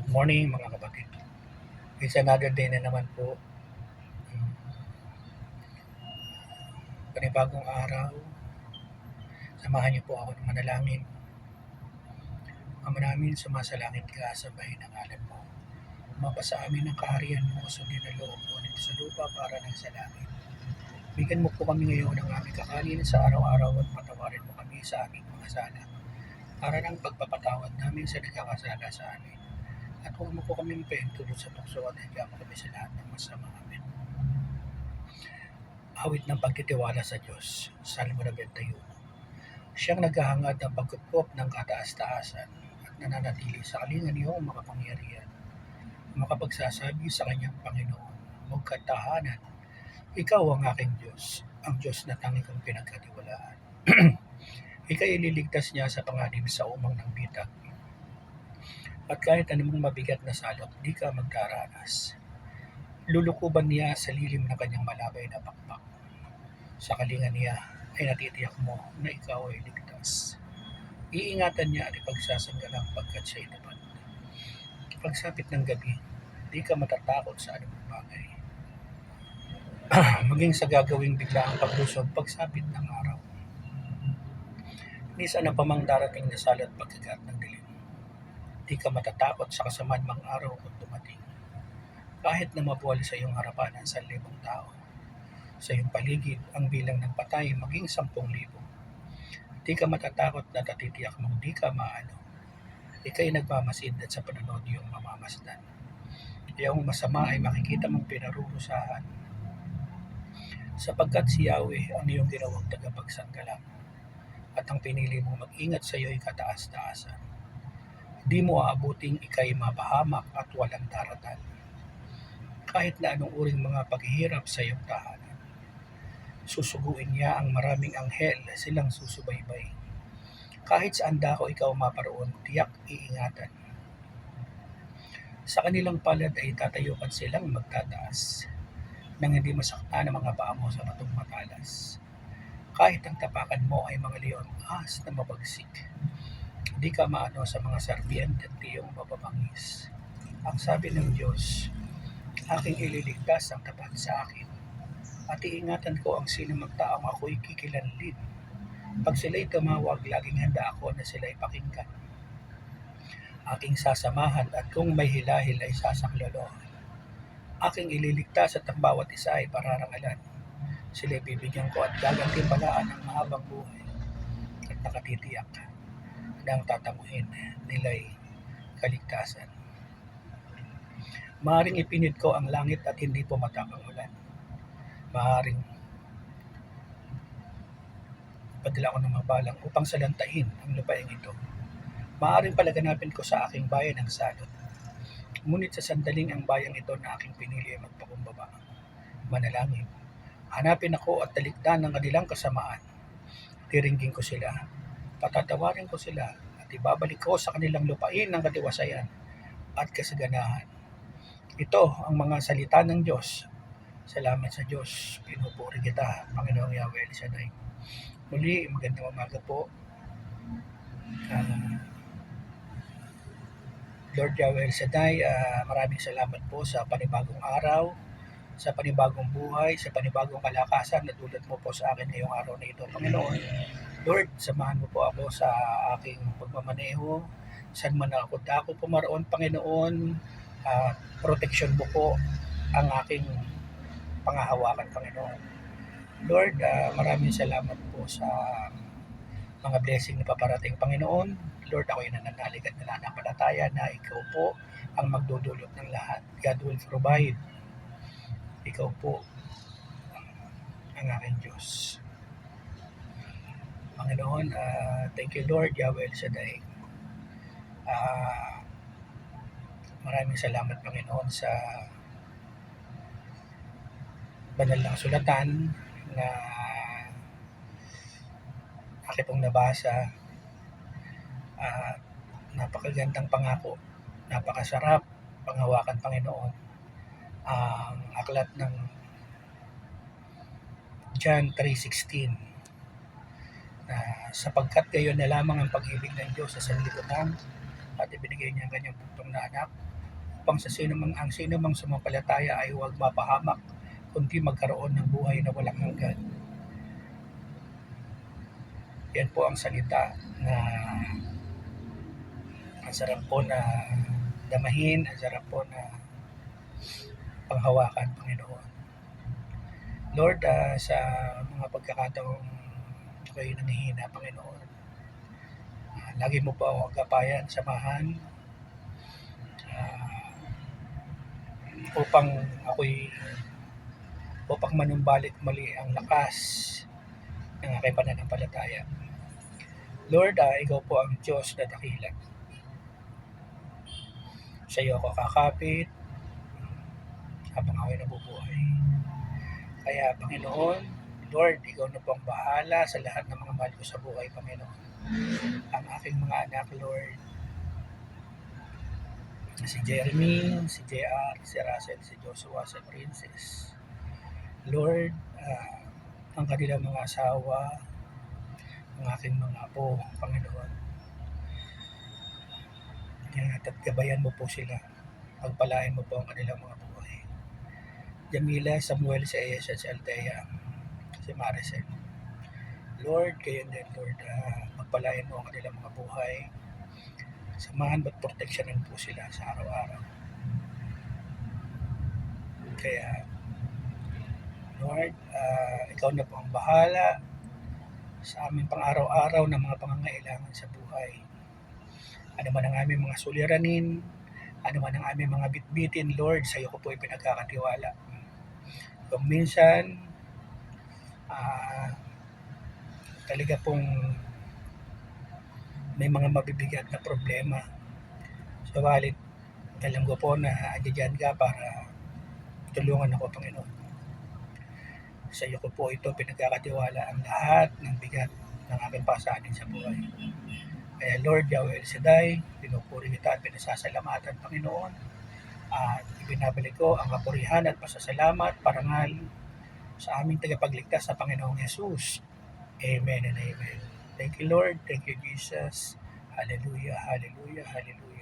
Good morning mga kapatid. It's another day na naman po. Panibagong araw. Samahan niyo po ako ng manalangin. Ama namin, sumasalangit ka, sambahin ang ngalan mo. Mapasa amin ang kaharian mo, sundin ang loob mo dito sa lupa para ng sa langit. Bigyan mo po kami ngayon ng aming kakanin sa araw-araw at patawarin mo kami sa aming mga sala. Para ng pagpapatawad namin sa nagkakasala sa amin. At huwag mo po kami tulad sa tukso at higyan mo kami sa lahat ng masama. Amen. Awit ng pagtitiwala sa Diyos, Salmo 91. Siyang naghahangad ng pagkutkop ng kataas-taasan at nananatili sa kalingan niyong makapangyarihan. Makapagsasabi sa kanyang Panginoon, magkatahanan, ikaw ang aking Diyos, ang Diyos na tanging kong pinagkatiwalaan. Ika'y ililigtas niya sa panganib sa umang ng bitag. At kahit anumang mabigat na salot, di ka magdaranas. Lulukuban niya sa lilim ng kanyang malabay na pakpak. Sa kalingan niya ay natitiyak mo na ikaw ay ligtas. Iingatan niya at ipagsasanggalang pagkat siya'y tapat. Pagsapit ng gabi, di ka matatakot sa anumang bagay. Maging sa gagawing biglaang paglusog pagsapit ng araw. Ni saan na pamang darating na salot pagkagat ng dilim. Di ka matatakot sa kasamaan mang araw kung dumating. Kahit na mabuwal sa iyong harapan ang 1,000 tao. Sa iyong paligid ang bilang ng patay maging 10,000. Di ka matatakot na natitiyak mong di ka maano. Ika'y nagmamasid at sa pananood iyong mamamasdan. Iyong masama ay makikita mong pinarurusahan. Sapagkat si Yahweh ang iyong ginawang tagapagsanggalang at ang pinili mong mag-ingat sa iyo ay kataas-taasan. Di mo aabuting ika'y mapahamak at walang daratan. Kahit na anong uring mga paghihirap sa iyong tahanan. Susuguin niya ang maraming anghel, silang susubaybay. Kahit saan dako ikaw maparoon, tiyak iingatan. Sa kanilang palad ay tatayukan silang magtataas, nang hindi masaktan ang mga paa mo sa batong matalas. Kahit ang tapakan mo ay mga leon, ahas na mabagsik. Di ka maano sa mga serpiente at tiyong mababangis. Ang sabi ng Diyos, aking ililigtas ang tapat sa akin, at iingatan ko ang sinumang taong ako'y kikilanlin. Pag sila'y tumawag, laging handa ako na sila'y pakinggan. Aking sasamahan at kung may hilahil ay sasaklolohan. Aking ililigtas at ang bawat isa ay pararangalan. Sila'y bibigyan ko at gagantimpalaan ng mahabang buhay. At nakatitiyak na ang tatamuhin nila'y kaligtasan. Maaring ipinit ko ang langit at hindi pumatak ang ulan. Maaring padala ko ng mabalang upang salantain ang lupaing ito. Maaring palaganapin ko sa aking bayan ang salot. Ngunit sa sandaling ang bayang ito na aking pinili ay magpakumbaba. Manalangin. Hanapin ako at talikdan ng kanilang kasamaan. Tiringgin ko sila. Patatawarin ko sila at ibabalik ko sa kanilang lupain ng katiwasayan at kasaganahan. Ito ang mga salita ng Diyos. Salamat sa Diyos. Pinupuri kita, Panginoong Yahweh El Shaddai. Muli, magandang umaga po. Lord Yahweh El Shaddai, maraming salamat po sa panibagong araw, sa panibagong buhay, sa panibagong kalakasan na dulot mo po sa akin ngayong araw na ito, Panginoon. Lord, samahan mo po ako sa aking pagmamaneho. Saan man ako dako pumaroon, Panginoon, protection mo po ang aking pangahawakan, Panginoon. Lord, maraming salamat po sa mga blessing na paparating, Panginoon. Lord, ako'y nananalig at nananampalataya na ikaw po ang magdudulot ng lahat. God will provide. Ikaw po ang aking Diyos. Panginoon, thank you Lord, Yahweh El Shaddai. Maraming salamat, Panginoon, sa banal na sulatan na aking pong nabasa. Napakagandang pangako, napakasarap panghawakan, Panginoon. Ang aklat ng John 3:16 sapagkat gayon na lamang ang pag-ibig ng Diyos sa sanlibutan at ibinigay niya ang kanyang buktong na anak upang ang sino mang sumampalataya ay huwag mapahamak, kundi magkaroon ng buhay na walang hanggan. Yan po ang salita na ang sarap po na damahin, ang sarap po na panghawakan, Panginoon. Lord, sa mga pagkakataong ako'y nanghihina, Panginoon, lagi mo po ako agapayan, samahan, upang manumbalik muli ang lakas ng aking pananampalataya. Lord, ikaw po ang Diyos na dakila. Sa iyo ako kakapit habang ako'y nabubuhay. Kaya, Panginoon, Lord, ikaw na po ang bahala sa lahat ng mga mahal ko sa buhay, Panginoon. Ang aking mga anak, Lord, si Jeremy, si JR, si Russell, si Joshua, si Princess. Lord, ang kanilang mga asawa, ang aking mga apo, Panginoon. At gabayan mo po sila. Pagpalain mo po ang kanilang mga buhay. Jamila, Samuel, si Ayesha, si Althea, si Maricel. Lord, kayo din, Lord, pagpalain mo ang kanilang mga buhay. Samahan at proteksyonan po sila sa araw-araw. Kaya, Lord, ikaw na po ang bahala sa aming pang-araw-araw na mga pangangailangan sa buhay. Ano man ang aming mga suliranin, ano man ang aming mga bitbitin, Lord, sa iyo ko po ipinagkakatiwala. Kung minsan, talaga pong may mga mabibigat na problema. Subalit, alam ko po na andyan ka para tulungan ako, Panginoon. Sa iyo ko po ito pinagkakatiwala ang lahat ng bigat ng aking pasanin sa buhay. Kaya Lord, Yahweh El Shaddai, pinupuri kita at pinasasalamatan, Panginoon. At ibinabalik ko ang kapurihan at pasasalamat, parangal sa aming tagapagligtas na Panginoong Jesus. Amen and amen. Thank you, Lord. Thank you, Jesus. Hallelujah, hallelujah, hallelujah.